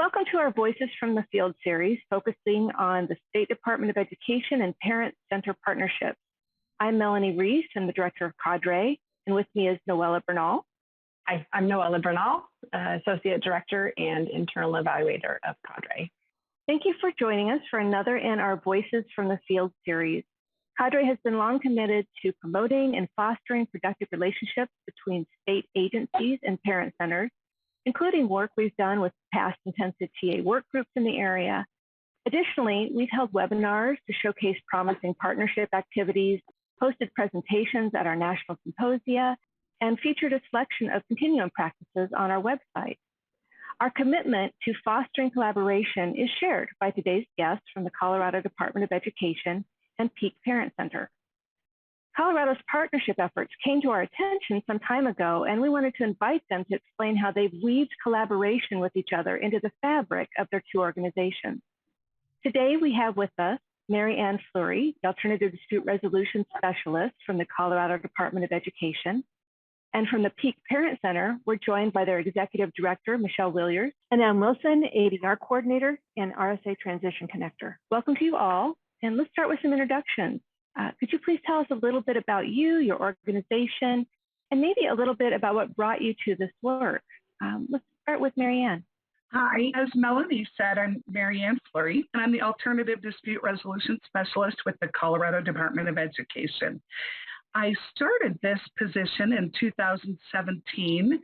Welcome to our Voices from the Field series, focusing on the State Department of Education and Parent-Center partnerships. I'm Melanie Reese, I'm the Director of Cadre, and with me is Noella Bernal. Hi, I'm Noella Bernal, Associate Director and Internal Evaluator of Cadre. Thank you for joining us for another in our Voices from the Field series. Cadre has been long committed to promoting and fostering productive relationships between state agencies and parent centers, including work we've done with past intensive TA work groups in the area. Additionally, we've held webinars to showcase promising partnership activities, hosted presentations at our national symposia, and featured a selection of continuum practices on our website. Our commitment to fostering collaboration is shared by today's guests from the Colorado Department of Education and Peak Parent Center. Colorado's partnership efforts came to our attention some time ago, and we wanted to invite them to explain how they've weaved collaboration with each other into the fabric of their two organizations. Today, we have with us Mary Ann Fleury, the Alternative Dispute Resolution Specialist from the Colorado Department of Education. And from the Peak Parent Center, we're joined by their Executive Director, Michelle Williers, and Ann Wilson, ADR Coordinator and RSA Transition Connector. Welcome to you all, and let's start with some introductions. Could you please tell us a little bit about you, your organization, and maybe a little bit about what brought you to this work? Let's start with Mary Ann. Hi, as Melanie said, I'm Mary Ann Fleury, and I'm the Alternative Dispute Resolution Specialist with the Colorado Department of Education. I started this position in 2017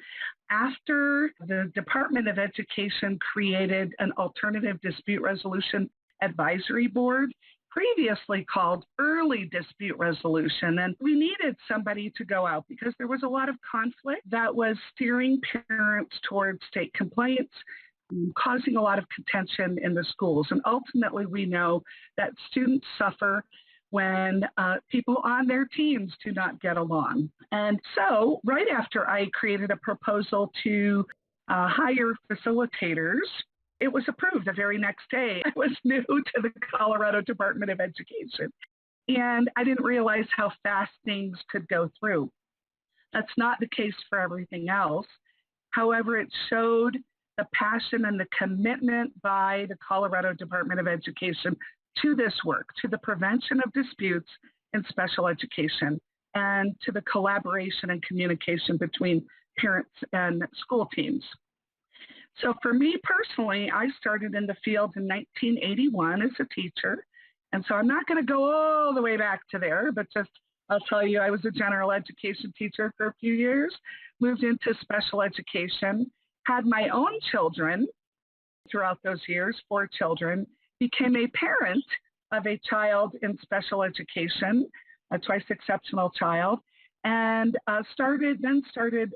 after the Department of Education created an Alternative Dispute Resolution Advisory Board, previously called Early Dispute Resolution. And we needed somebody to go out because there was a lot of conflict that was steering parents towards state complaints, causing a lot of contention in the schools. And ultimately, we know that students suffer when people on their teams do not get along. And so right after I created a proposal to hire facilitators, it was approved the very next day. I was new to the Colorado Department of Education, and I didn't realize how fast things could go through. That's not the case for everything else. However, it showed the passion and the commitment by the Colorado Department of Education to this work, to the prevention of disputes in special education, and to the collaboration and communication between parents and school teams. So for me personally, I started in the field in 1981 as a teacher. And so I'm not going to go all the way back to there, but just I'll tell you, I was a general education teacher for a few years, moved into special education, had my own children throughout those years, 4 children, became a parent of a child in special education, a twice exceptional child, and started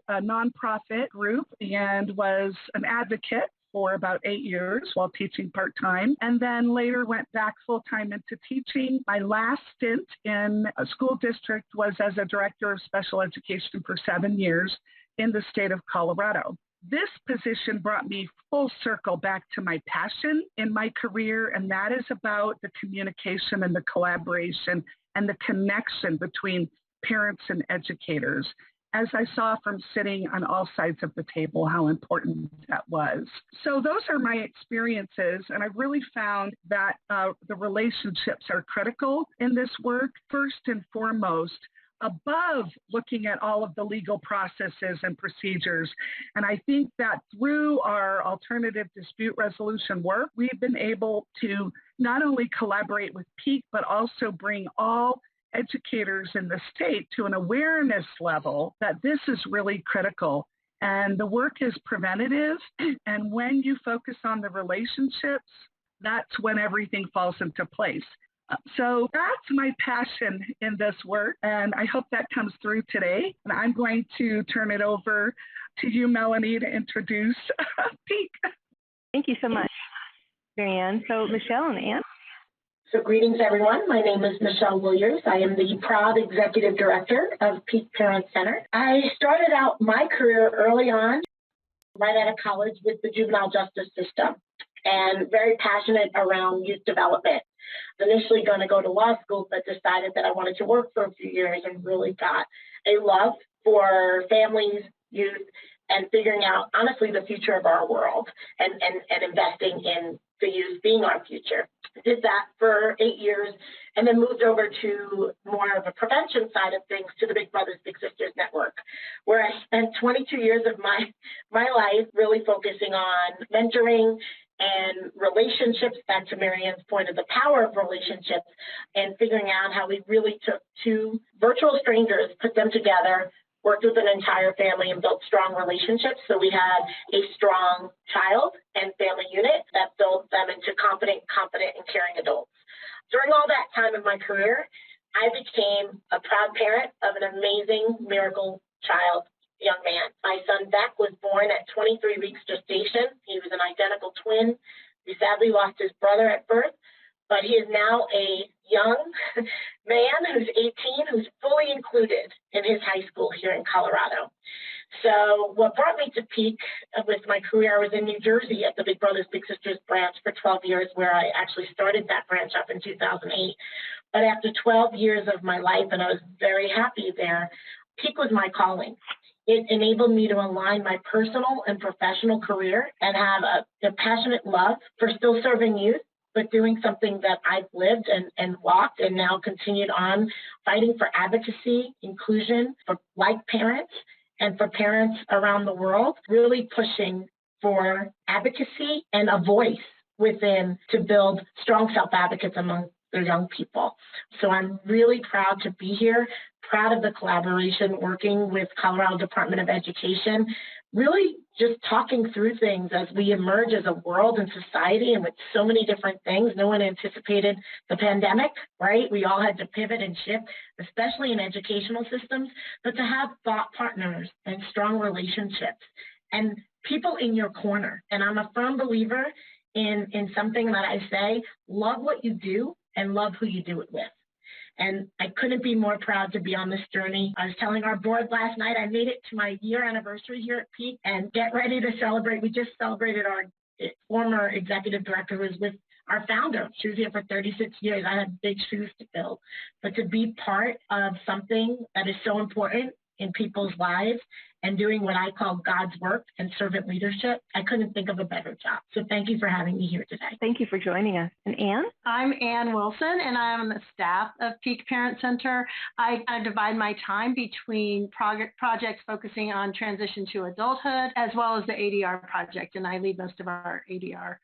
a nonprofit group and was an advocate for about 8 years while teaching part-time, and then later went back full-time into teaching. My last stint in a school district was as a director of special education for 7 years in the state of Colorado. This position brought me full circle back to my passion in my career, and that is about the communication and the collaboration and the connection between parents and educators, as I saw from sitting on all sides of the table how important that was. So those are my experiences, and I really found that the relationships are critical in this work, first and foremost, above looking at all of the legal processes and procedures. And I think that through our alternative dispute resolution work, we've been able to not only collaborate with Peak, but also bring all educators in the state to an awareness level that this is really critical. And the work is preventative. And when you focus on the relationships, that's when everything falls into place. So that's my passion in this work, and I hope that comes through today. And I'm going to turn it over to you, Melanie, to introduce Peak. Thank you so much, Mary Ann. So Michelle and Ann. So greetings, everyone. My name is Michelle Williers. I am the proud Executive Director of Peak Parent Center. I started out my career early on, right out of college, with the juvenile justice system, and very passionate around youth development. Initially going to go to law school, but decided that I wanted to work for a few years and really got a love for families youth, and figuring out, honestly, the future of our world and investing in the youth being our future. Did that for 8 years and then moved over to more of a prevention side of things to the Big Brothers Big Sisters Network, where I spent 22 years of my life really focusing on mentoring and relationships, back to Marianne's point of the power of relationships, and figuring out how we really took two virtual strangers, put them together, worked with an entire family, and built strong relationships. So we had a strong child and family unit that built them into competent, and caring adults. During all that time of my career, I became a proud parent of an amazing miracle child, young man. My son Beck was born at 23 weeks gestation. He was an identical twin. We sadly lost his brother at birth, but he is now a young man who's 18, who's fully included in his high school here in Colorado. So what brought me to Peak with my career, I was in New Jersey at the Big Brothers Big Sisters branch for 12 years, where I actually started that branch up in 2008. But after 12 years of my life, and I was very happy there, Peak was my calling. It enabled me to align my personal and professional career and have a passionate love for still serving youth, but doing something that I've lived and walked and now continued on fighting for advocacy, inclusion for like parents and for parents around the world, really pushing for advocacy and a voice within to build strong self-advocates among their young people. So I'm really proud to be here, proud of the collaboration working with Colorado Department of Education, really just talking through things as we emerge as a world and society, and with so many different things. No one anticipated the pandemic, right? We all had to pivot and shift, especially in educational systems, but to have thought partners and strong relationships and people in your corner. And I'm a firm believer in something that I say, love what you do and love who you do it with. And I couldn't be more proud to be on this journey. I was telling our board last night, I made it to my year anniversary here at Peak, and get ready to celebrate. We just celebrated our former executive director who was with our founder. She was here for 36 years. I had big shoes to fill. But to be part of something that is so important in people's lives and doing what I call God's work and servant leadership, I couldn't think of a better job. So thank you for having me here today. Thank you for joining us. And Anne? I'm Anne Wilson, and I'm on the staff of Peak Parent Center. I divide my time between projects focusing on transition to adulthood, as well as the ADR project, and I lead most of our ADR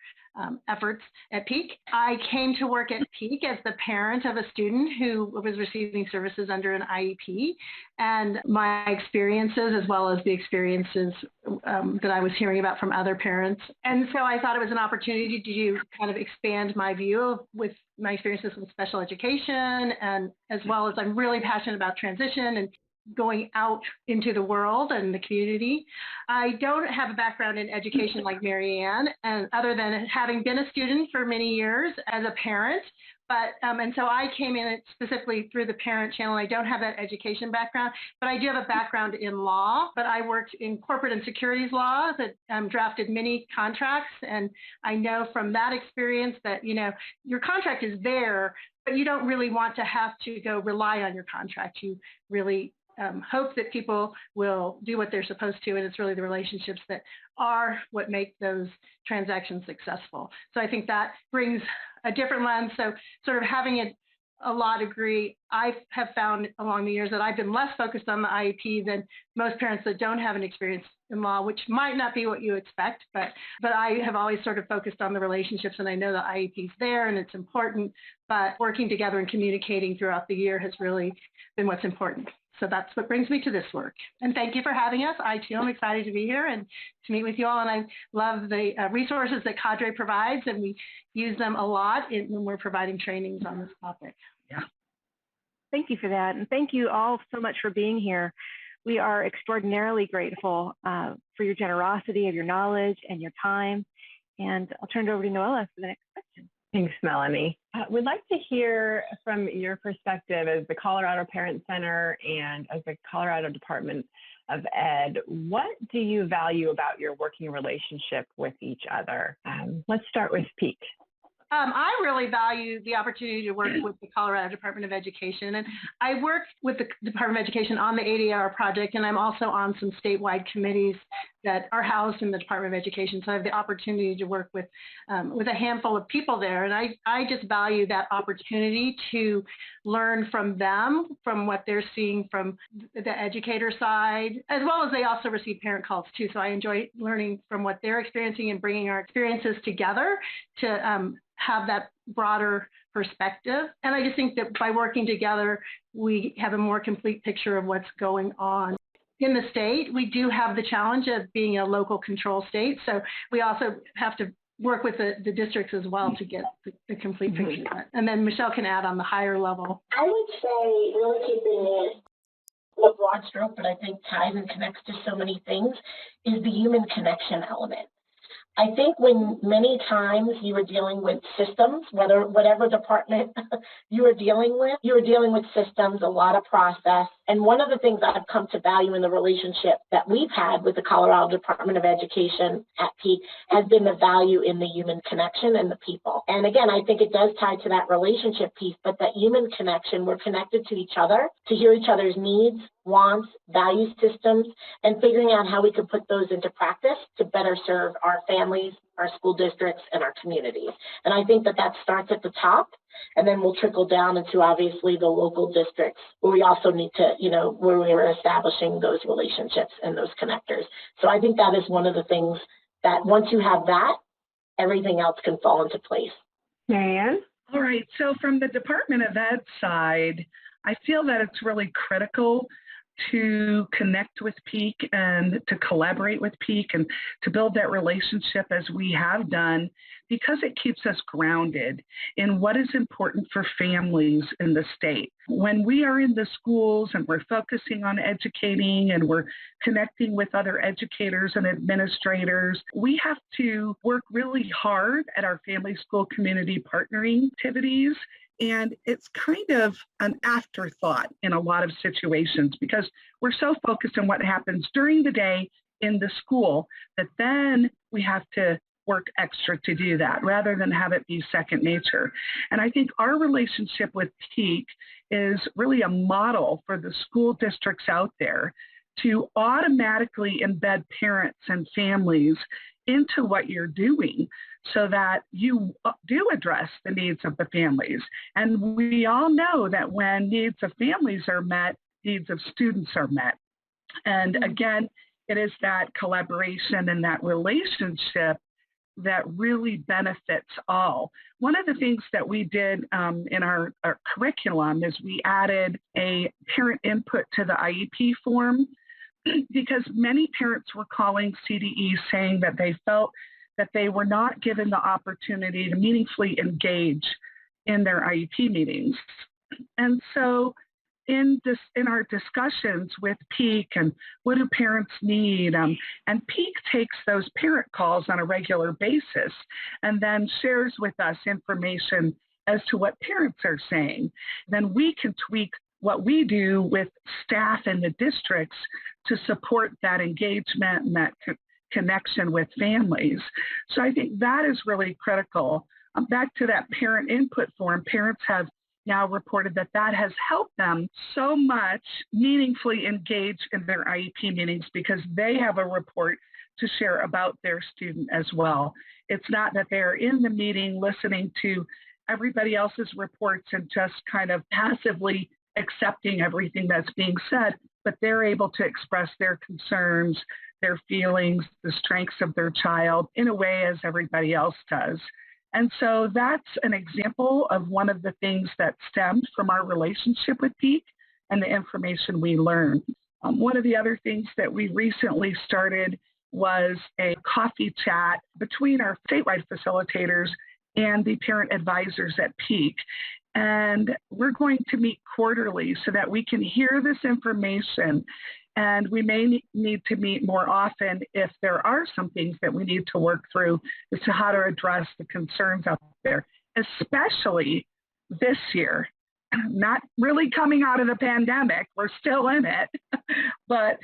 efforts at Peak. I came to work at Peak as the parent of a student who was receiving services under an IEP, and my experiences, as well as the experiences that I was hearing about from other parents. And so I thought it was an opportunity to kind of expand my view with my experiences with special education, and as well as I'm really passionate about transition and going out into the world and the community. I don't have a background in education like Marianne, and other than having been a student for many years as a parent, but and so I came in specifically through the parent channel. I don't have that education background, but I do have a background in law. But I worked in corporate and securities law, that drafted many contracts, and I know from that experience that your contract is there, but you don't really want to have to go rely on your contract. You really hope that people will do what they're supposed to, and it's really the relationships that are what make those transactions successful. So I think that brings a different lens. So sort of having a law degree, I have found along the years that I've been less focused on the IEP than most parents that don't have an experience in law, which might not be what you expect, but I have always sort of focused on the relationships, and I know the IEP is there and it's important, but working together and communicating throughout the year has really been what's important. So that's what brings me to this work. And thank you for having us. I too am excited to be here and to meet with you all. And I love the resources that Cadre provides, and we use them a lot when we're providing trainings on this topic. Yeah. Thank you for that. And thank you all so much for being here. We are extraordinarily grateful for your generosity, of your knowledge and your time. And I'll turn it over to Noella for the next question. Thanks, Melanie. We'd like to hear from your perspective as the Colorado Parent Center and as the Colorado Department of Ed. What do you value about your working relationship with each other? Let's start with Peak. I really value the opportunity to work with the Colorado Department of Education. And I work with the Department of Education on the ADR project, and I'm also on some statewide committees that are housed in the Department of Education. So I have the opportunity to work with a handful of people there. And I just value that opportunity to learn from them, from what they're seeing from the educator side, as well as they also receive parent calls too. So I enjoy learning from what they're experiencing and bringing our experiences together to have that broader perspective. And I just think that by working together, we have a more complete picture of what's going on. In the state, we do have the challenge of being a local control state. So we also have to work with the districts as well to get the complete picture. And then Michelle can add on the higher level. I would say really keeping it a broad stroke, but I think ties and connects to so many things, is the human connection element. I think when many times you are dealing with systems, whatever department you are dealing with systems, a lot of process. And one of the things I've come to value in the relationship that we've had with the Colorado Department of Education at Peak has been the value in the human connection and the people. And again, I think it does tie to that relationship piece, but that human connection, we're connected to each other, to hear each other's needs, wants, value systems, and figuring out how we can put those into practice to better serve our families, our school districts, and our communities. And I think that starts at the top, and then we'll trickle down into obviously the local districts where we also need to, where we are establishing those relationships and those connectors. So I think that is one of the things that once you have that, everything else can fall into place. Marianne? All right, so from the Department of Ed side, I feel that it's really critical to connect with Peak and to collaborate with Peak and to build that relationship as we have done, because it keeps us grounded in what is important for families in the state. When we are in the schools and we're focusing on educating and we're connecting with other educators and administrators, we have to work really hard at our family school community partnering activities. And it's kind of an afterthought in a lot of situations because we're so focused on what happens during the day in the school that then we have to work extra to do that rather than have it be second nature. And I think our relationship with Peak is really a model for the school districts out there to automatically embed parents and families into what you're doing so that you do address the needs of the families. And we all know that when needs of families are met, needs of students are met. And again, it is that collaboration and that relationship that really benefits all. One of the things that we did in our curriculum is we added a parent input to the IEP form, because many parents were calling CDE saying that they felt that they were not given the opportunity to meaningfully engage in their IEP meetings. And so in our discussions with Peak and what do parents need, and Peak takes those parent calls on a regular basis and then shares with us information as to what parents are saying. Then we can tweak what we do with staff in the districts to support that engagement and that connection with families. So I think that is really critical. Back to that parent input form, parents have now reported that that has helped them so much meaningfully engage in their IEP meetings because they have a report to share about their student as well. It's not that they're in the meeting listening to everybody else's reports and just kind of passively accepting everything that's being said, but they're able to express their concerns, their feelings, the strengths of their child in a way as everybody else does. And so that's an example of one of the things that stemmed from our relationship with Peak and the information we learned. One of the other things that we recently started was a coffee chat between our statewide facilitators and the parent advisors at Peak. And we're going to meet quarterly so that we can hear this information. And we may need to meet more often if there are some things that we need to work through as to how to address the concerns out there, especially this year. Not really coming out of the pandemic, we're still in it, but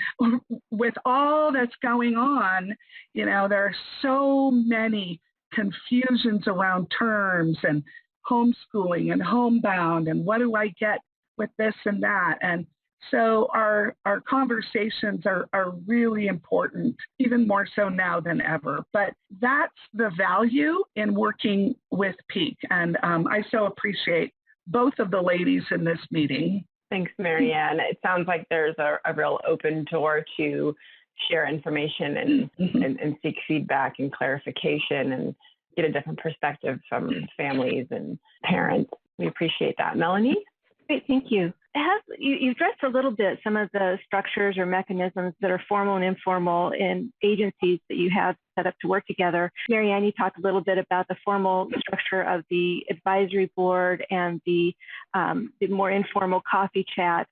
with all that's going on, there are so many confusions around terms and homeschooling and homebound and what do I get with this and that. And so our conversations are really important, even more so now than ever. But that's the value in working with Peak. And I so appreciate both of the ladies in this meeting. Thanks, Marianne. It sounds like there's a real open door to share information and seek feedback and clarification and get a different perspective from families and parents. We appreciate that. Melanie? Great, thank you. You addressed a little bit some of the structures or mechanisms that are formal and informal in agencies that you have set up to work together. Marianne, you talked a little bit about the formal structure of the advisory board and the more informal coffee chat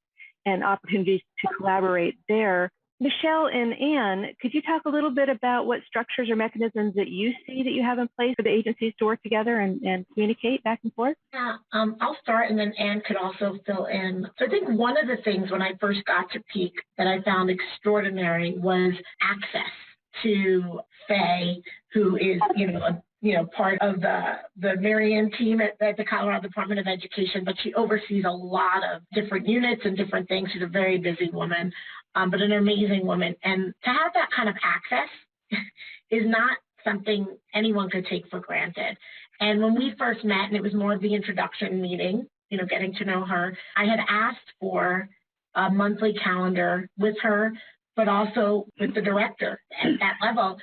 and opportunities to collaborate there. Michelle and Anne, could you talk a little bit about what structures or mechanisms that you see that you have in place for the agencies to work together and communicate back and forth? Yeah, I'll start and then Anne could also fill in. So I think one of the things when I first got to Peak that I found extraordinary was access to Faye, who is, part of the Marianne team at the Colorado Department of Education, but she oversees a lot of different units and different things. She's a very busy woman. But an amazing woman. And to have that kind of access is not something anyone could take for granted. And when we first met, and it was more of the introduction meeting, getting to know her, I had asked for a monthly calendar with her, but also with the director at that level.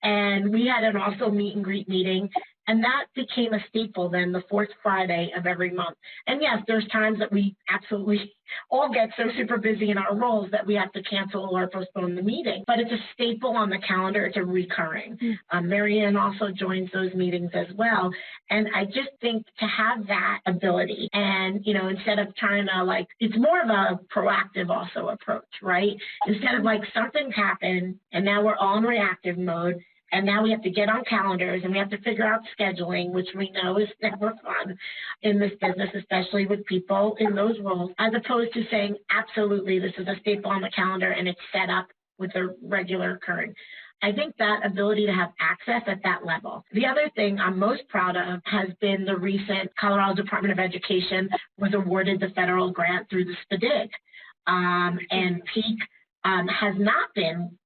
And we had an also meet and greet meeting. And that became a staple then, the fourth Friday of every month. And yes, there's times that we absolutely all get so super busy in our roles that we have to cancel or postpone the meeting. But it's a staple on the calendar. It's a recurring. Marianne also joins those meetings as well. And I just think to have that ability and, instead of trying to it's more of a proactive also approach, right? Instead of something's happened and now we're all in reactive mode. And now we have to get on calendars and we have to figure out scheduling, which we know is never fun in this business, especially with people in those roles, as opposed to saying, absolutely, this is a staple on the calendar and it's set up with a regular occurring. I think that ability to have access at that level. The other thing I'm most proud of has been the recent Colorado Department of Education was awarded the federal grant through the SPDIG. And Peak has not been.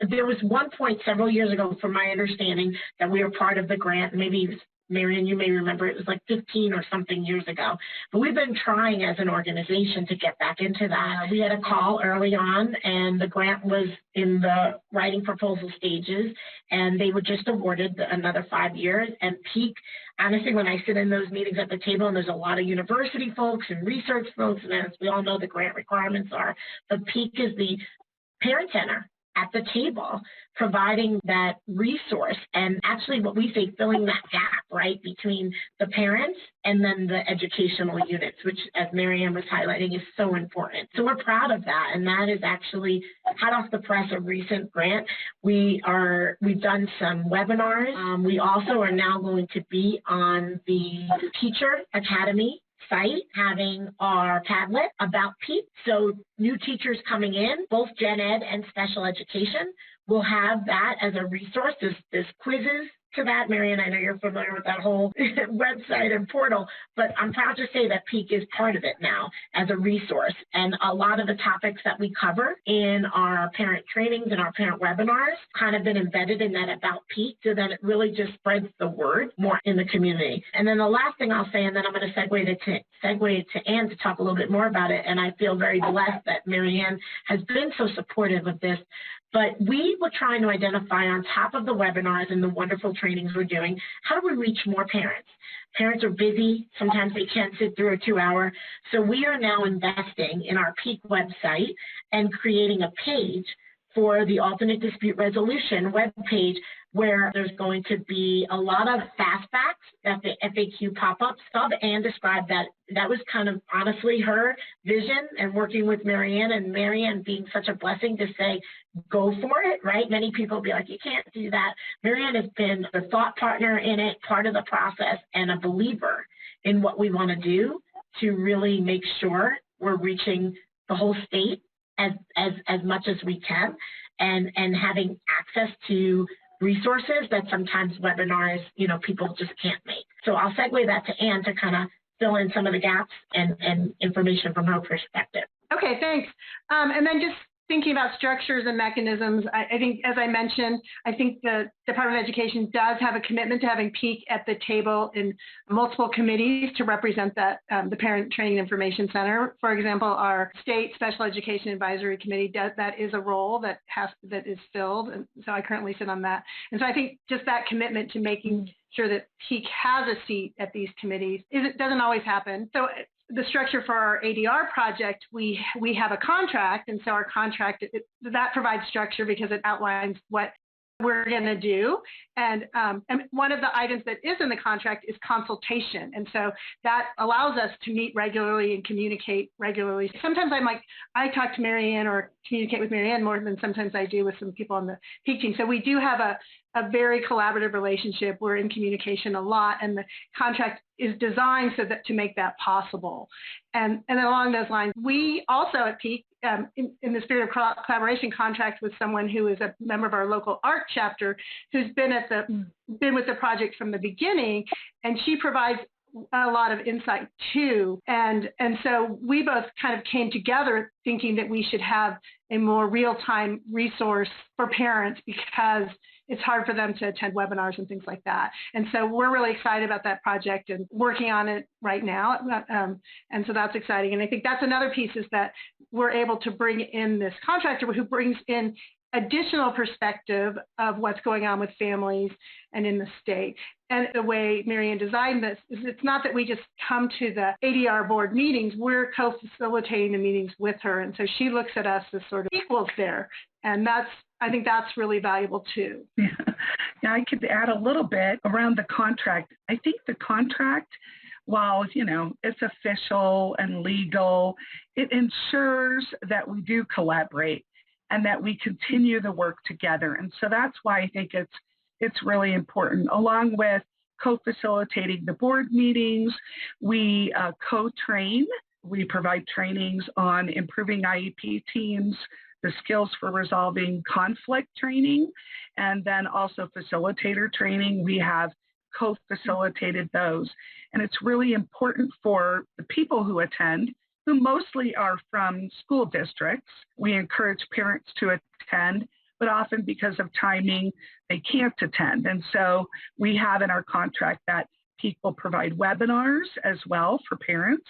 There was one point several years ago, from my understanding, that we were part of the grant. Maybe, Marianne, you may remember, it was 15 or something years ago. But we've been trying as an organization to get back into that. We had a call early on, and the grant was in the writing proposal stages, and they were just awarded another 5 years. And Peak, honestly, when I sit in those meetings at the table, and there's a lot of university folks and research folks, and as we all know, the grant requirements are, but Peak is the parent center at the table, providing that resource and actually what we say, filling that gap, right, between the parents and then the educational units, which, as Marianne was highlighting, is so important. So we're proud of that, and that is actually hot off the press, a recent grant. We've done some webinars. We also are now going to be on the Teacher Academy site, having our Padlet about Peak. So new teachers coming in, both gen ed and special education, will have that as a resource. There's quizzes to that. Marianne, I know you're familiar with that whole website and portal, but I'm proud to say that Peak is part of it now as a resource. And a lot of the topics that we cover in our parent trainings and our parent webinars kind of been embedded in that about Peak, so that it really just spreads the word more in the community. And then the last thing I'll say, and then I'm going to segue to Anne to talk a little bit more about it. And I feel very blessed that Marianne has been so supportive of this. But we were trying to identify, on top of the webinars and the wonderful trainings we're doing, how do we reach more parents? Parents are busy. Sometimes they can't sit through a 2-hour. So we are now investing in our Peak website and creating a page for the alternate dispute resolution webpage, where there's going to be a lot of fastbacks that the FAQ pop-up sub and describe that. That was kind of honestly her vision, and working with Marianne, and Marianne being such a blessing to say, go for it, right? Many people will be like, you can't do that. Marianne has been the thought partner in it, part of the process, and a believer in what we want to do to really make sure we're reaching the whole state as much as we can, and having access to resources that sometimes webinars, people just can't make. So I'll segue that to Anne to kind of fill in some of the gaps and information from her perspective. Okay, thanks. And then just thinking about structures and mechanisms, I think, as I mentioned, I think the Department of Education does have a commitment to having PEAK at the table in multiple committees to represent that the Parent Training Information Center. For example, our State Special Education Advisory Committee that is a role that is filled, and so I currently sit on that. And so I think just that commitment to making sure that PEAK has a seat at these committees it doesn't always happen. So the structure for our ADR project, we have a contract, and so our contract, that provides structure because it outlines what we're going to do. And one of the items that is in the contract is consultation. And so that allows us to meet regularly and communicate regularly. Sometimes I talk to Marianne or communicate with Marianne more than sometimes I do with some people on the PEAK team. So we do have a very collaborative relationship. We're in communication a lot, and the contract is designed so that to make that possible. And then along those lines, we also at PEAK, in the spirit of collaboration, contract with someone who is a member of our local art chapter, who's been with the project from the beginning, and she provides a lot of insight too. And so we both kind of came together thinking that we should have a more real-time resource for parents because it's hard for them to attend webinars and things like that. And so we're really excited about that project and working on it right now. And so that's exciting. And I think that's another piece is that we're able to bring in this contractor who brings in additional perspective of what's going on with families and in the state. And the way Marianne designed this is it's not that we just come to the ADR board meetings, we're co-facilitating the meetings with her. And so she looks at us as sort of equals there. And I think that's really valuable too. Yeah, I could add a little bit around the contract. I think the contract, while, it's official and legal, it ensures that we do collaborate and that we continue the work together. And so that's why I think it's really important. Along with co-facilitating the board meetings, we co-train. We provide trainings on improving IEP teams, the skills for resolving conflict training, and then also facilitator training. We have co-facilitated those. And it's really important for the people who attend, who mostly are from school districts. We encourage parents to attend, but often because of timing, they can't attend. And so we have in our contract that PEAK will provide webinars as well for parents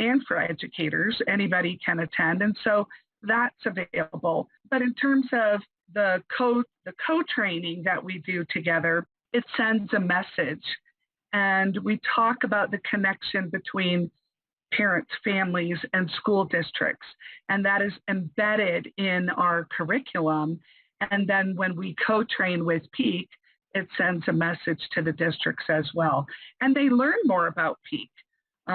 and for educators. Anybody can attend. And so that's available. But in terms of the co-training that we do together, it sends a message. And we talk about the connection between parents, families, and school districts. And that is embedded in our curriculum. And then when we co-train with PEAK, it sends a message to the districts as well. And they learn more about PEAK.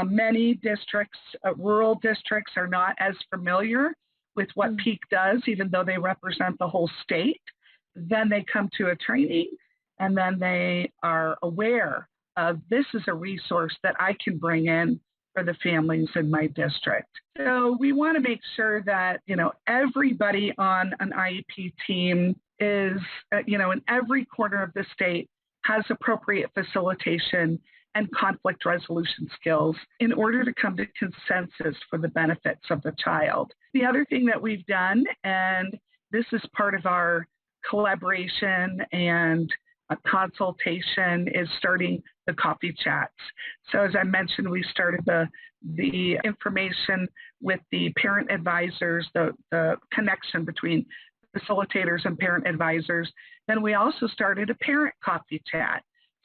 Many districts, rural districts, are not as familiar with what PEAK does, even though they represent the whole state. Then they come to a training, and then they are aware of this is a resource that I can bring in for the families in my district. So we want to make sure that, everybody on an IEP team is, in every corner of the state has appropriate facilitation and conflict resolution skills in order to come to consensus for the benefits of the child. The other thing that we've done, and this is part of our collaboration and consultation, is starting the coffee chats. So as I mentioned, we started the information with the parent advisors, the connection between facilitators and parent advisors. Then we also started a parent coffee chat.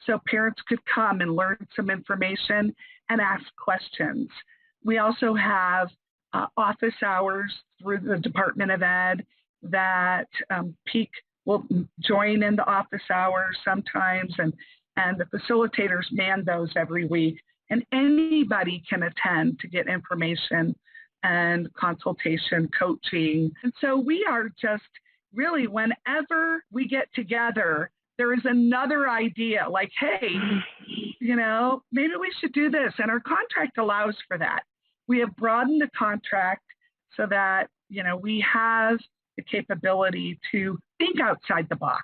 So parents could come and learn some information and ask questions. We also have office hours through the Department of Ed that PEAK will join in the office hours sometimes, and the facilitators man those every week. And anybody can attend to get information and consultation, coaching. And so we are just really, whenever we get together, there is another idea like, hey, maybe we should do this. And our contract allows for that. We have broadened the contract so that, we have the capability to think outside the box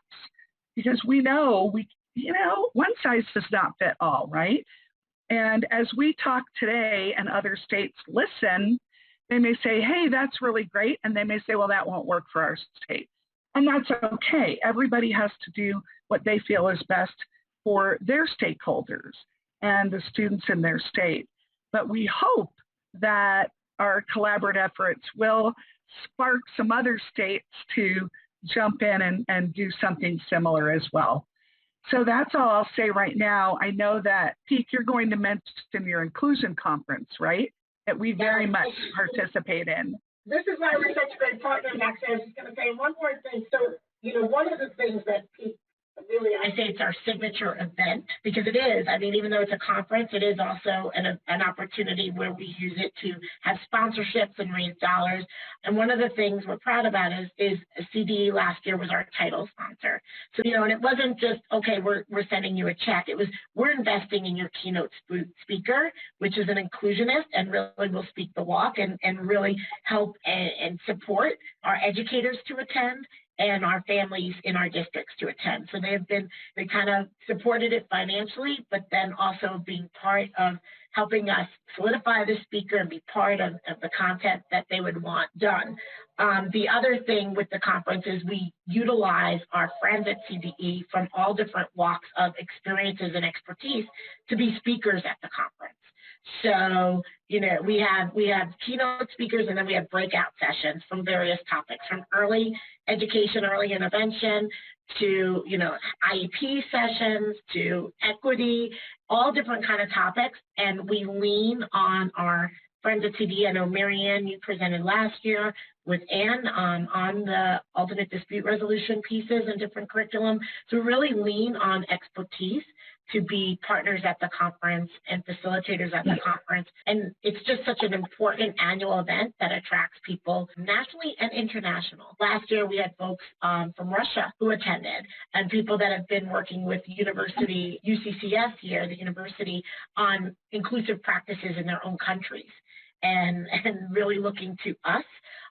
because we know one size does not fit all, right? And as we talk today and other states listen, they may say, hey, that's really great. And they may say, well, that won't work for our state. And that's okay. Everybody has to do what they feel is best for their stakeholders and the students in their state. But we hope that our collaborative efforts will spark some other states to jump in and do something similar as well. So that's all I'll say right now. I know that, Peak, you're going to mention your inclusion conference, right? That we very much participate in. This is why we're such great partners. Actually, I was just going to say one more thing. So, one of the things that Peak really, I say it's our signature event, because it is. I mean, even though it's a conference, it is also an opportunity where we use it to have sponsorships and raise dollars. And one of the things we're proud about is CDE last year was our title sponsor. So, and it wasn't just, okay, we're sending you a check. It was, we're investing in your keynote speaker, which is an inclusionist and really will speak the walk and really help and support our educators to attend and our families in our districts to attend. So they kind of supported it financially, but then also being part of helping us solidify the speaker and be part of the content that they would want done. The other thing with the conference is we utilize our friends at CDE from all different walks of experiences and expertise to be speakers at the conference. So, we have keynote speakers, and then we have breakout sessions from various topics, from early education, early intervention, to, IEP sessions, to equity, all different kind of topics. And we lean on our friends at CDE. I know, Marianne, you presented last year with Anne on the alternate dispute resolution pieces and different curriculum. So we really lean on expertise to be partners at the conference and facilitators at the conference. And it's just such an important annual event that attracts people nationally and international. Last year, we had folks from Russia who attended, and people that have been working with university, UCCS here, the university, on inclusive practices in their own countries, and really looking to us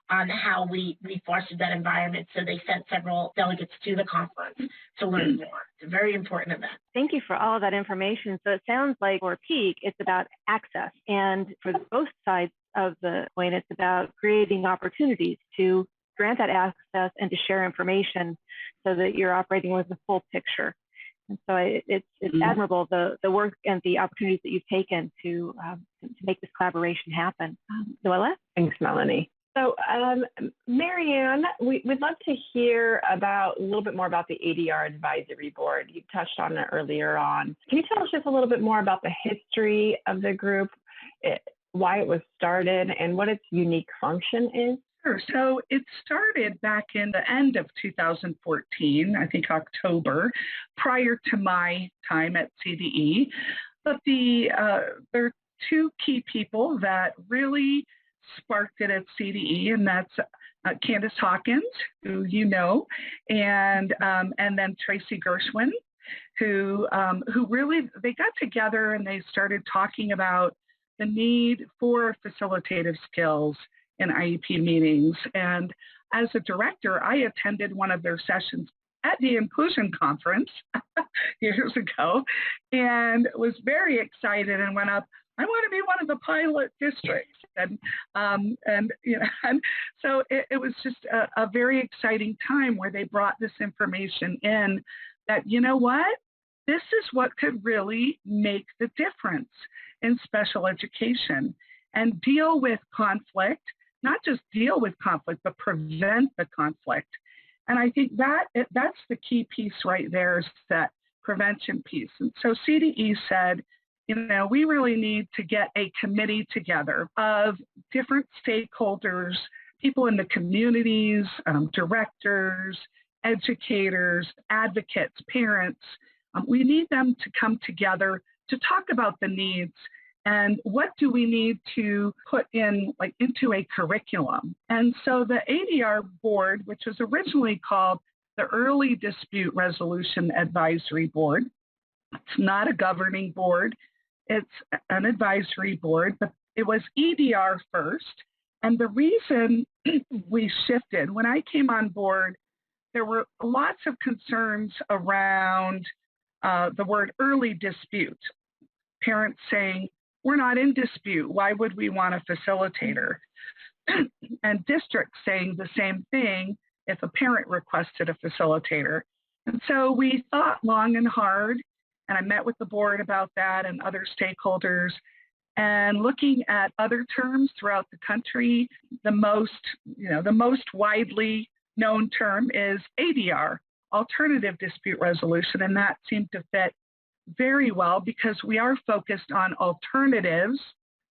on how we fostered that environment. So they sent several delegates to the conference to learn more. It's a very important event. Thank you for all of that information. So it sounds like for Peak, it's about access. And for both sides of the coin, it's about creating opportunities to grant that access and to share information so that you're operating with the full picture. And so it's admirable, the work and the opportunities that you've taken to make this collaboration happen. Noella? Thanks, Melanie. So, Marianne, we'd love to hear a little bit more about the ADR Advisory Board. You touched on it earlier on. Can you tell us just a little bit more about the history of the group, why it was started, and what its unique function is? Sure. So it started back in the end of 2014, I think October, prior to my time at CDE. But there are two key people that really sparked it at CDE, and that's Candace Hawkins, who and then Tracy Gershwin, who really, they got together and they started talking about the need for facilitative skills in IEP meetings. And as a director, I attended one of their sessions at the Inclusion Conference years ago, and was very excited and went up, I want to be one of the pilot districts. And so it was just a very exciting time where they brought this information in that, this is what could really make the difference in special education and deal with conflict, not just deal with conflict, but prevent the conflict. And I think that's the key piece right there, is that prevention piece. And so CDE said, we really need to get a committee together of different stakeholders, people in the communities, directors, educators, advocates, parents. We need them to come together to talk about the needs and what do we need to put into a curriculum. And so the ADR board, which was originally called the Early Dispute Resolution Advisory Board, it's not a governing board. It's an advisory board, but it was EDR first. And the reason we shifted, when I came on board, there were lots of concerns around the word early dispute. Parents saying, we're not in dispute. Why would we want a facilitator? And districts saying the same thing if a parent requested a facilitator. And so we thought long and hard, and I met with the board about that and other stakeholders, and looking at other terms throughout the country. The most widely known term is ADR, Alternative Dispute Resolution, and that seemed to fit very well because we are focused on alternatives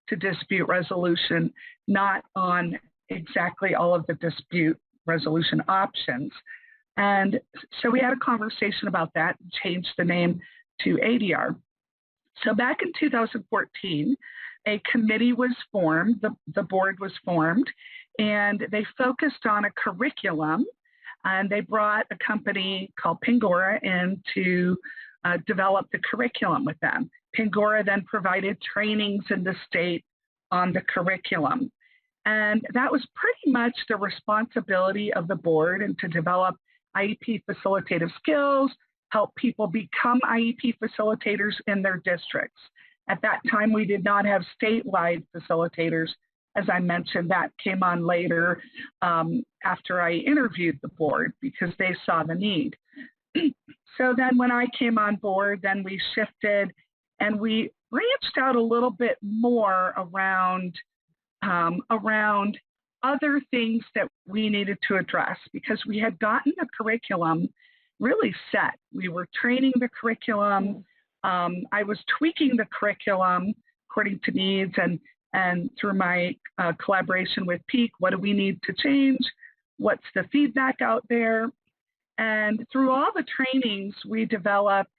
to dispute resolution, not on exactly all of the dispute resolution options. And so we had a conversation about that, changed the name to ADR. So back in 2014, a committee was formed, the board was formed, and they focused on a curriculum, and they brought a company called Pingora in to develop the curriculum with them. Pingora then provided trainings in the state on the curriculum. And that was pretty much the responsibility of the board, and to develop IEP facilitative skills, help people become IEP facilitators in their districts. At that time, we did not have statewide facilitators. As I mentioned, that came on later after I interviewed the board because they saw the need. So then when I came on board, then we shifted and we branched out a little bit more around other things that we needed to address because we had gotten the curriculum really set. We were training the curriculum. I was tweaking the curriculum according to needs and through my collaboration with Peak, what do we need to change? What's the feedback out there? And through all the trainings we developed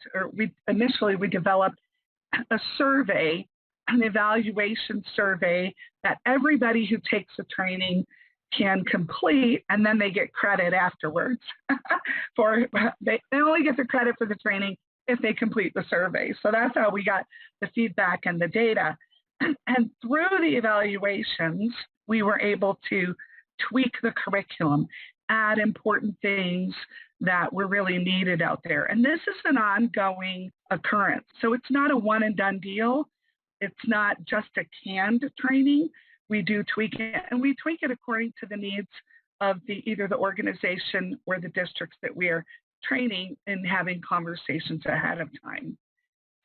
a survey, an evaluation survey that everybody who takes the training can complete, and then they get credit afterwards. They only get the credit for the training if they complete the survey. So that's how we got the feedback and the data. And through the evaluations, we were able to tweak the curriculum, add important things that were really needed out there. And this is an ongoing occurrence. So it's not a one and done deal. It's not just a canned training. We do tweak it, and we tweak it according to the needs of either the organization or the districts that we are training and having conversations ahead of time.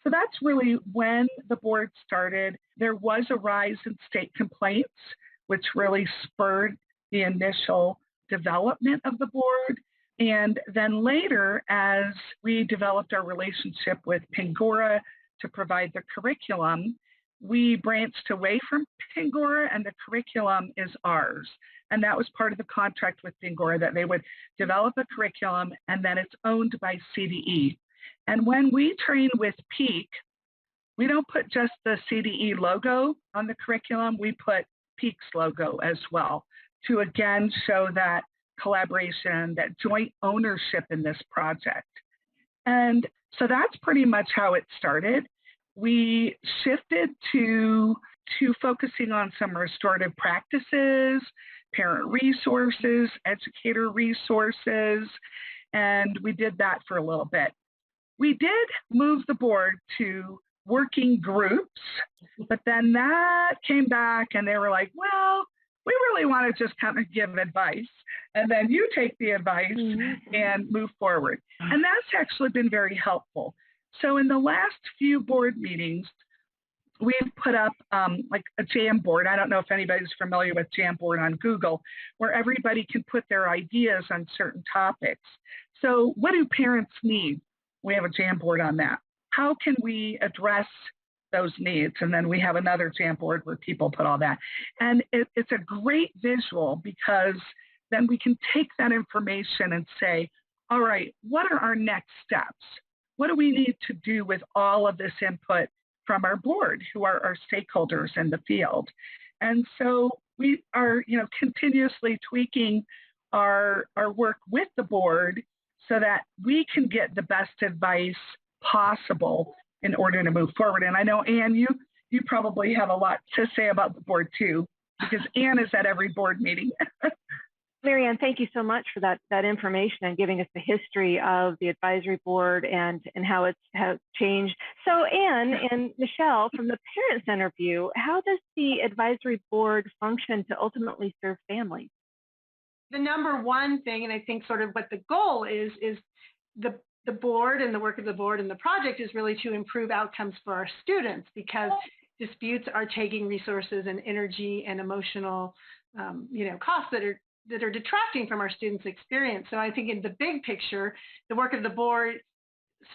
So that's really when the board started. There was a rise in state complaints, which really spurred the initial development of the board. And then later, as we developed our relationship with Pingora to provide the curriculum, we branched away from Pingora, and the curriculum is ours. And that was part of the contract with Pingora, that they would develop a curriculum and then it's owned by CDE. And when we train with Peak, we don't put just the CDE logo on the curriculum, we put Peak's logo as well to again show that collaboration, that joint ownership in this project. And so that's pretty much how it started. We shifted to focusing on some restorative practices, parent resources, educator resources, and we did that for a little bit. We did move the board to working groups, but then that came back and they were like, well, we really want to just kind of give advice, and then you take the advice and move forward. And that's actually been very helpful. So in the last few board meetings, we've put up like a Jamboard. I don't know if anybody's familiar with Jamboard on Google, where everybody can put their ideas on certain topics. So what do parents need? We have a Jamboard on that. How can we address those needs? And then we have another Jamboard where people put all that. And it's a great visual because then we can take that information and say, all right, what are our next steps? What do we need to do with all of this input from our board, who are our stakeholders in the field? And so we are, continuously tweaking our work with the board so that we can get the best advice possible in order to move forward. And I know, Anne, you probably have a lot to say about the board too, because Anne is at every board meeting. Marianne, thank you so much for that information and giving us the history of the advisory board and how it's has changed. So Anne and Michelle, from the Parent Center view, how does the advisory board function to ultimately serve families? The number one thing, and I think sort of what the goal is the board and the work of the board and the project is really to improve outcomes for our students, because disputes are taking resources and energy and emotional costs that are detracting from our students' experience. So I think in the big picture, the work of the board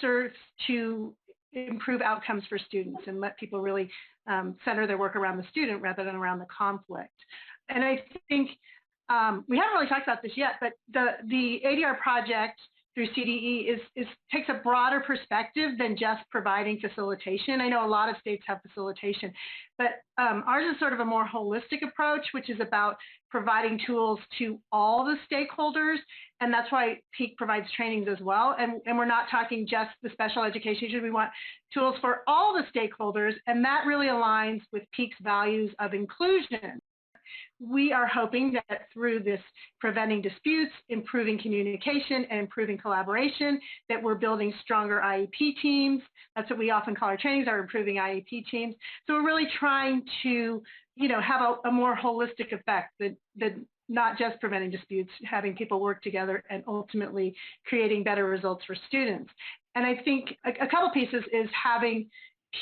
serves to improve outcomes for students and let people really center their work around the student rather than around the conflict. And I think we haven't really talked about this yet, but the ADR project through CDE takes a broader perspective than just providing facilitation. I know a lot of states have facilitation, but ours is sort of a more holistic approach, which is about providing tools to all the stakeholders. And that's why PEAK provides trainings as well. And we're not talking just the special education. We want tools for all the stakeholders. And that really aligns with PEAK's values of inclusion. We are hoping that through this preventing disputes, improving communication, and improving collaboration, that we're building stronger IEP teams. That's what we often call our trainings, our improving IEP teams. So we're really trying to, have a more holistic effect than not just preventing disputes, having people work together and ultimately creating better results for students. And I think a couple pieces is having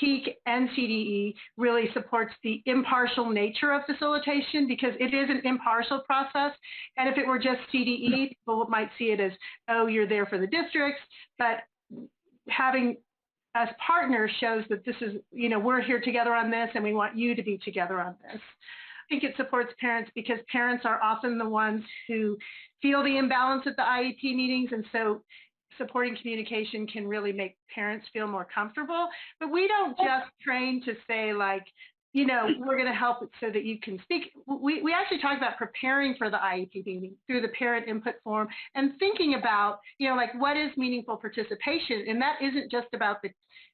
PEAK and CDE really supports the impartial nature of facilitation, because it is an impartial process. And if it were just CDE, people might see it as, oh, you're there for the districts. But having us partners shows that this is, we're here together on this and we want you to be together on this. I think it supports parents because parents are often the ones who feel the imbalance at the IEP meetings. And so supporting communication can really make parents feel more comfortable. But we don't just train to say we're going to help it so that you can speak. We actually talk about preparing for the IEP meeting through the parent input form and thinking about, what is meaningful participation? And that isn't just about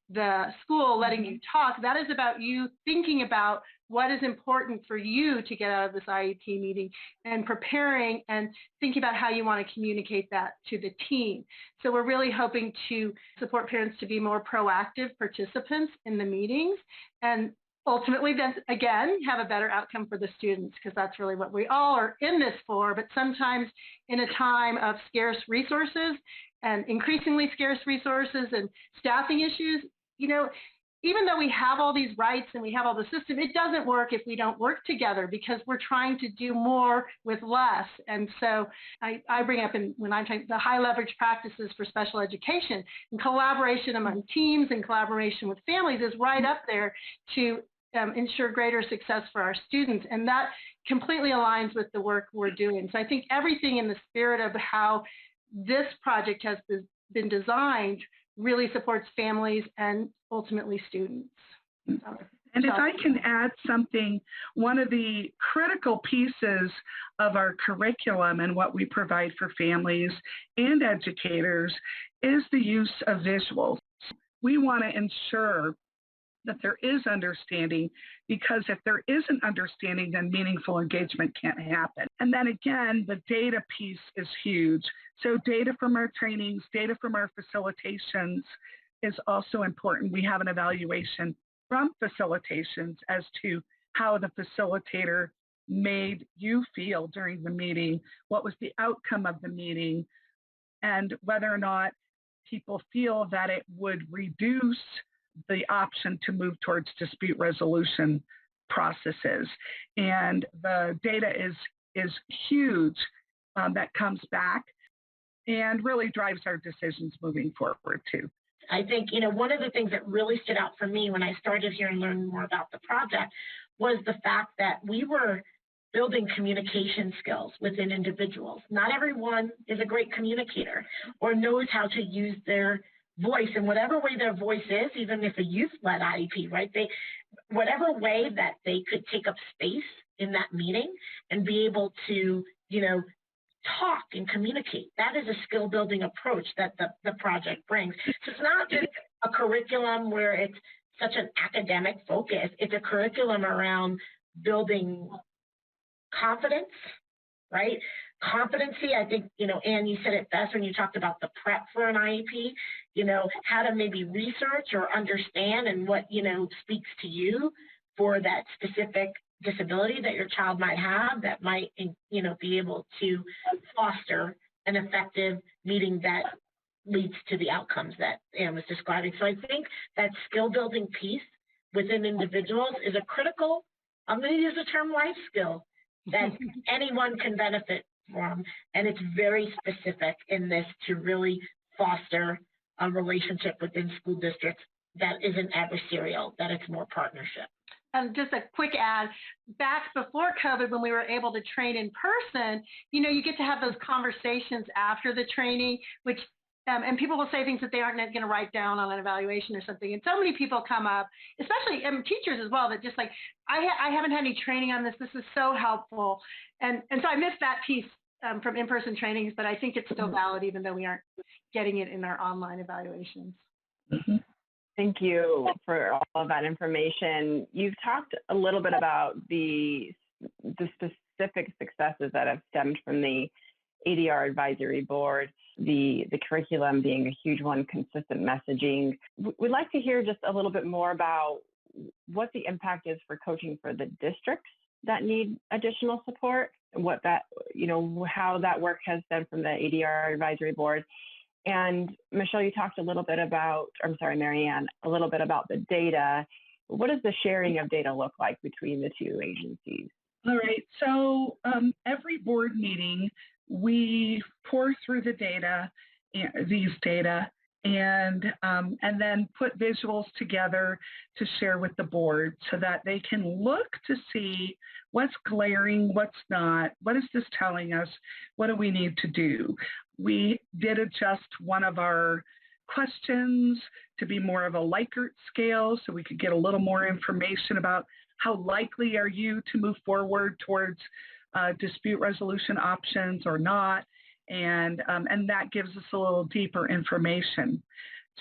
the school letting you talk. That is about you thinking about what is important for you to get out of this IEP meeting and preparing and thinking about how you want to communicate that to the team. So we're really hoping to support parents to be more proactive participants in the meetings and ultimately then again have a better outcome for the students, because that's really what we all are in this for. But sometimes in a time of scarce resources and increasingly scarce resources and staffing issues, even though we have all these rights and we have all the system, it doesn't work if we don't work together, because we're trying to do more with less. And so I bring up when I'm talking the high leverage practices for special education, and collaboration among teams and collaboration with families is right up there to ensure greater success for our students. And that completely aligns with the work we're doing. So I think everything in the spirit of how this project has been designed really supports families and ultimately students. And if I can add something, one of the critical pieces of our curriculum and what we provide for families and educators is the use of visuals. We want to ensure that there is understanding, because if there isn't understanding, then meaningful engagement can't happen. And then again, the data piece is huge. So data from our trainings, data from our facilitations is also important. We have an evaluation from facilitations as to how the facilitator made you feel during the meeting, what was the outcome of the meeting, and whether or not people feel that it would reduce the option to move towards dispute resolution processes. And the data is huge that comes back and really drives our decisions moving forward too. I think, one of the things that really stood out for me when I started here and learning more about the project was the fact that we were building communication skills within individuals. Not everyone is a great communicator or knows how to use their voice in whatever way their voice is, even if a youth-led IEP, right? Whatever way that they could take up space in that meeting and be able to, talk and communicate. That is a skill building approach that the project brings. So it's not just a curriculum where it's such an academic focus. It's a curriculum around building confidence, right? competency. I think, Anne, you said it best when you talked about the prep for an IEP, how to maybe research or understand and what, speaks to you for that specific disability that your child might have that might, be able to foster an effective meeting that leads to the outcomes that Anne was describing. So I think that skill building piece within individuals is a critical, I'm going to use the term life skill, that anyone can benefit from. And it's very specific in this to really foster a relationship within school districts that isn't adversarial, that it's more partnership. Just a quick add, back before COVID, when we were able to train in person, you get to have those conversations after the training, which and people will say things that they aren't going to write down on an evaluation or something. And so many people come up, especially teachers as well, that just like, I haven't had any training on this. This is so helpful. And so I missed that piece from in-person trainings, but I think it's still valid even though we aren't getting it in our online evaluations. Mm-hmm. Thank you for all of that information. You've talked a little bit about the specific successes that have stemmed from the ADR advisory board, the curriculum being a huge one, consistent messaging. We'd like to hear just a little bit more about what the impact is for coaching for the districts that need additional support, and what that, how that work has been from the ADR advisory board. And Michelle, you talked a little bit about, Marianne, a little bit about the data. What does the sharing of data look like between the two agencies? All right, so every board meeting, we pour through the data, these data, and then put visuals together to share with the board so that they can look to see what's glaring, what's not, what is this telling us, what do we need to do. We did adjust one of our questions to be more of a Likert scale so we could get a little more information about how likely are you to move forward towards dispute resolution options or not, and that gives us a little deeper information.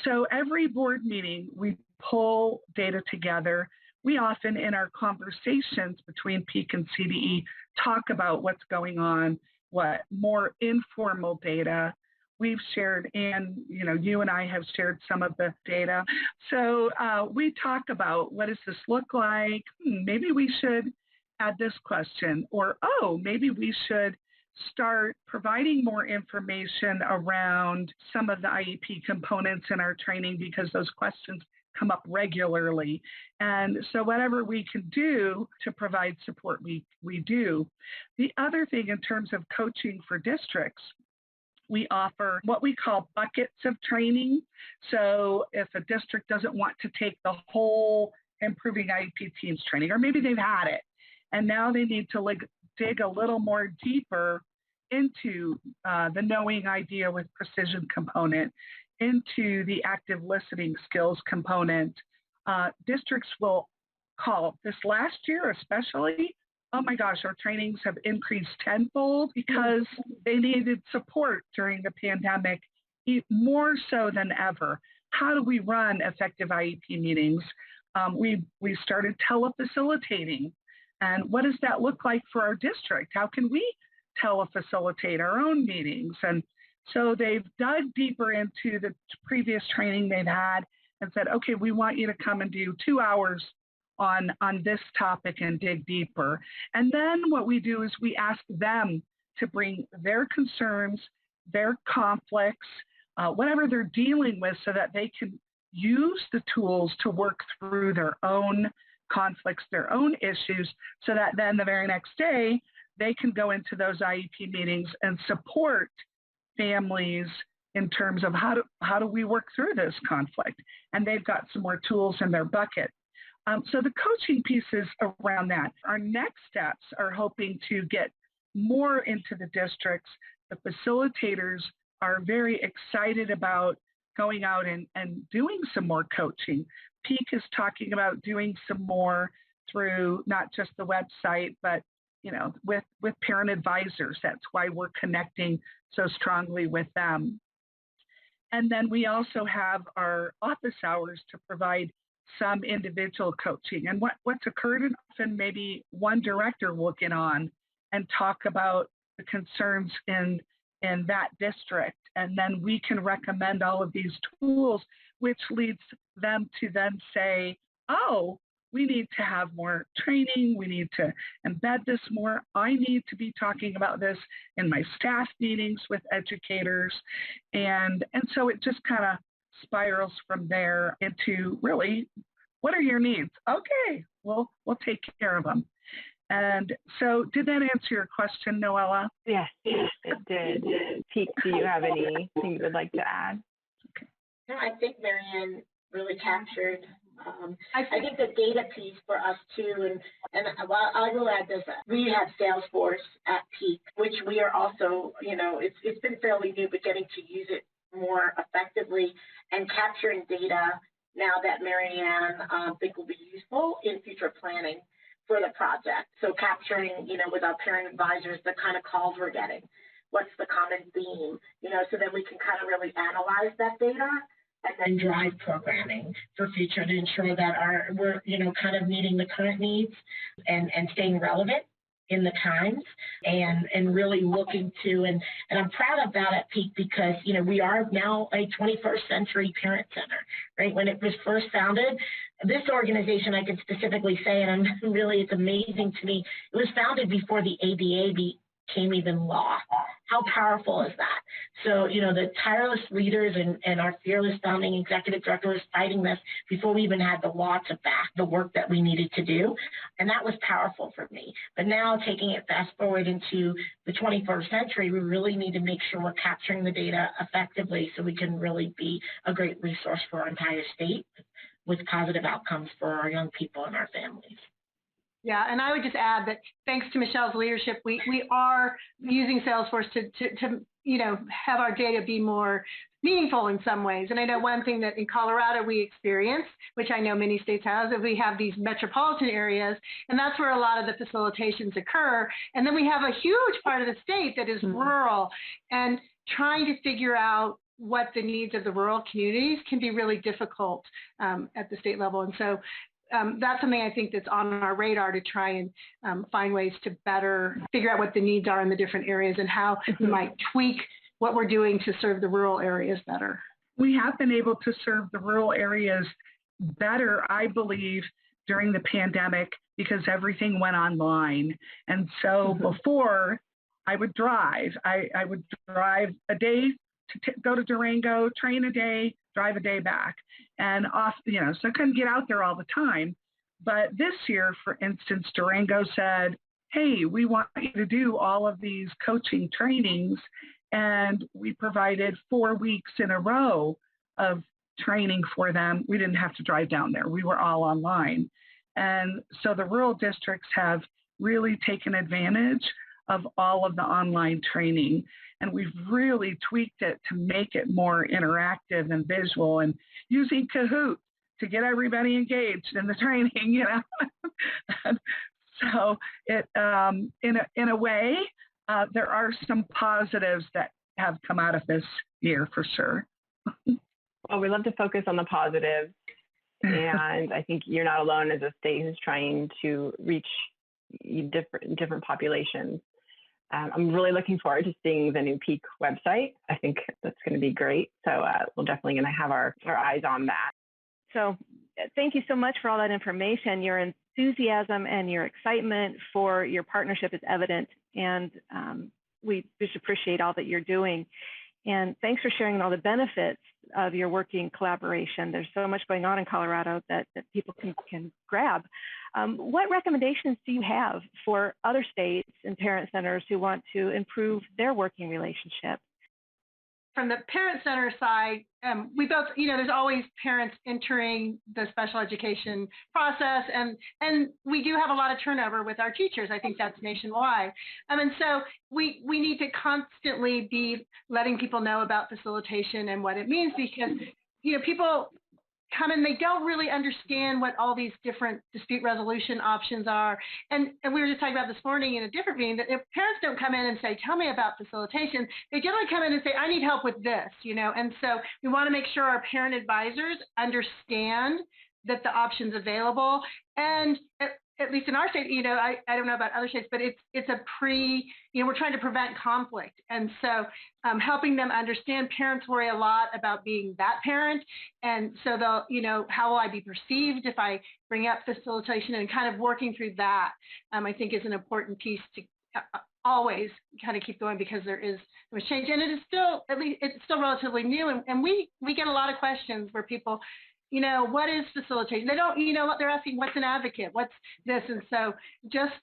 So every board meeting, we pull data together. We often, in our conversations between PEAK and CDE, talk about what's going on, what more informal data we've shared, and you and I have shared some of the data. So we talk about, what does this look like? Maybe we should add this question, or maybe we should start providing more information around some of the IEP components in our training because those questions come up regularly. And so whatever we can do to provide support, we do. The other thing in terms of coaching for districts, we offer what we call buckets of training. So if a district doesn't want to take the whole Improving IEP Teams training, or maybe they've had it, and now they need to dig a little more deeper into the knowing idea with precision component, into the active listening skills component, districts will call. This last year especially, oh my gosh, our trainings have increased tenfold because they needed support during the pandemic, more so than ever. How do we run effective IEP meetings? We started telefacilitating. And what does that look like for our district? How can we telefacilitate our own meetings? And so they've dug deeper into the previous training they've had and said, okay, we want you to come and do 2 hours on this topic and dig deeper. And then what we do is we ask them to bring their concerns, their conflicts, whatever they're dealing with, so that they can use the tools to work through their own conflicts, their own issues, so that then the very next day, they can go into those IEP meetings and support families in terms of how do we work through this conflict. And they've got some more tools in their bucket. So the coaching pieces around that. Our next steps are hoping to get more into the districts. The facilitators are very excited about going out and doing some more coaching. PEAK is talking about doing some more through not just the website, but with parent advisors. That's why we're connecting so strongly with them. And then we also have our office hours to provide some individual coaching. And what's occurred, and often maybe one director will get on and talk about the concerns in that district. And then we can recommend all of these tools, which leads them to then say, oh, we need to have more training. We need to embed this more. I need to be talking about this in my staff meetings with educators. And so it just kind of spirals from there into really, what are your needs? Okay, we'll take care of them. And so did that answer your question, Noella? Yes, it did. Pete, do you have anything you would like to add? No, I think Marianne really captured. I think the data piece for us too, and I will add this, we have Salesforce at Peak, which we are also, it's been fairly new, but getting to use it more effectively and capturing data now that Marianne think will be useful in future planning for the project. So capturing, with our parent advisors, the kind of calls we're getting, what's the common theme, so that we can kind of really analyze that data and then drive programming for future to ensure that we're kind of meeting the current needs and staying relevant in the times and really looking to, and I'm proud of that at Peak because, we are now a 21st century parent center, right? When it was first founded, this organization, I can specifically say, and it's amazing to me, it was founded before the ADA became even law. How powerful is that? So, the tireless leaders and our fearless founding executive director was fighting this before we even had the law to back the work that we needed to do. And that was powerful for me. But now taking it fast forward into the 21st century, we really need to make sure we're capturing the data effectively so we can really be a great resource for our entire state with positive outcomes for our young people and our families. Yeah, and I would just add that thanks to Michelle's leadership, we are using Salesforce to have our data be more meaningful in some ways. And I know one thing that in Colorado we experience, which I know many states have, is we have these metropolitan areas, and that's where a lot of the facilitations occur. And then we have a huge part of the state that is rural, and trying to figure out what the needs of the rural communities can be really difficult at the state level. And so that's something I think that's on our radar to try and find ways to better figure out what the needs are in the different areas and how we might tweak what we're doing to serve the rural areas better. We have been able to serve the rural areas better, I believe, during the pandemic because everything went online. And so before I would drive, I would drive a day to go to Durango, train a day, drive a day back, and off, so I couldn't get out there all the time. But this year, for instance, Durango said, hey, we want you to do all of these coaching trainings. And we provided 4 weeks in a row of training for them. We didn't have to drive down there. We were all online. And so the rural districts have really taken advantage of all of the online training. And we've really tweaked it to make it more interactive and visual, and using Kahoot to get everybody engaged in the training, So it, in a way, there are some positives that have come out of this year for sure. Well, we love to focus on the positives. And I think you're not alone as a state who's trying to reach different populations. I'm really looking forward to seeing the new Peak website. I think that's going to be great. So we're definitely going to have our eyes on that. So thank you so much for all that information. Your enthusiasm and your excitement for your partnership is evident, and we just appreciate all that you're doing. And thanks for sharing all the benefits of your working collaboration. There's so much going on in Colorado that people can grab. What recommendations do you have for other states and parent centers who want to improve their working relationship? From the parent center side, we both, there's always parents entering the special education process, and we do have a lot of turnover with our teachers. I think that's nationwide. And so we need to constantly be letting people know about facilitation and what it means, because, people come and they don't really understand what all these different dispute resolution options are. And we were just talking about this morning in a different meeting that if parents don't come in and say, tell me about facilitation, they generally come in and say, I need help with this, And so we want to make sure our parent advisors understand that the options available. And at least in our state, I don't know about other states, but it's a we're trying to prevent conflict. And so helping them understand, parents worry a lot about being that parent. And so they'll, how will I be perceived if I bring up facilitation, and kind of working through that, I think is an important piece to always kind of keep going, because there was change. And it is still, at least it's still relatively new. And we get a lot of questions where people, what is facilitation? They don't, they're asking, what's an advocate? What's this? And so just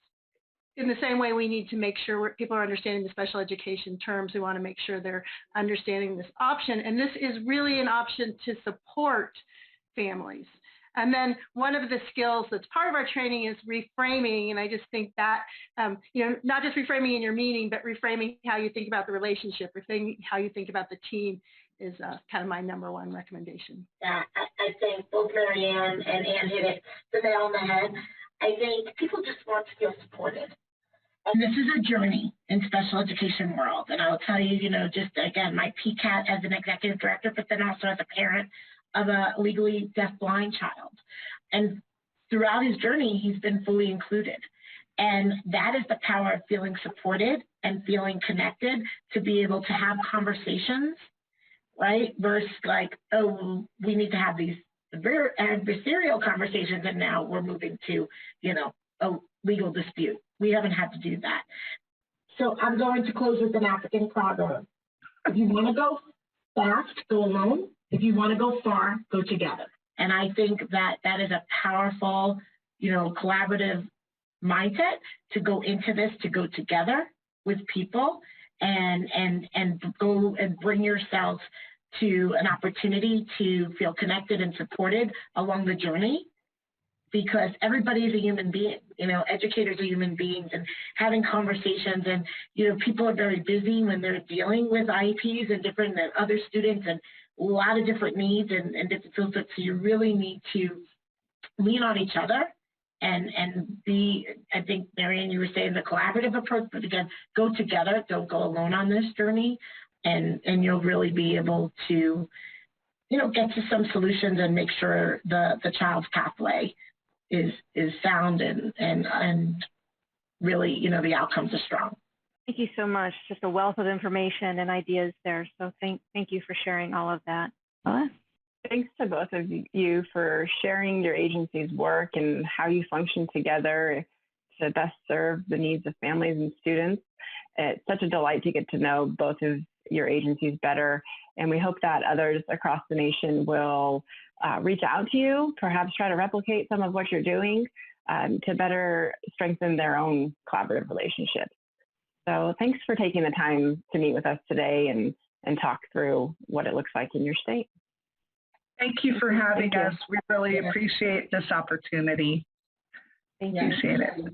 in the same way, we need to make sure people are understanding the special education terms. We want to make sure they're understanding this option. And this is really an option to support families. And then one of the skills that's part of our training is reframing. And I just think that, not just reframing in your meaning, but reframing how you think about the relationship, reframing how you think about the team is kind of my number one recommendation. Yeah, I think both Mary Ann and Ann hit the nail on the head. I think people just want to feel supported. And this is a journey in special education world. And I will tell you, just again, my PCAT as an executive director, but then also as a parent of a legally deaf-blind child. And throughout his journey, he's been fully included. And that is the power of feeling supported and feeling connected, to be able to have conversations, right? Versus like, oh, we need to have these very adversarial conversations, and now we're moving to, a legal dispute. We haven't had to do that. So I'm going to close with an African proverb. If you want to go fast, go alone. If you want to go far, go together. And I think that that is a powerful, collaborative mindset to go into this, to go together with people and go and bring yourself to an opportunity to feel connected and supported along the journey, because everybody is a human being. Educators are human beings, and having conversations, and people are very busy when they're dealing with IEPs and different and other students, and a lot of different needs and different skill sets. So you really need to lean on each other and be, I think, Mary Ann, you were saying the collaborative approach, but again, go together, don't go alone on this journey, and you'll really be able to, get to some solutions and make sure the child's pathway is sound and really, the outcomes are strong. Thank you so much. Just a wealth of information and ideas there. So thank you for sharing all of that. Thanks to both of you for sharing your agency's work and how you function together to best serve the needs of families and students. It's such a delight to get to know both of your agencies better, and we hope that others across the nation will reach out to you, perhaps try to replicate some of what you're doing to better strengthen their own collaborative relationships. So thanks for taking the time to meet with us today and talk through what it looks like in your state. Thank you for having us. We really appreciate this opportunity. Thank you. Appreciate it.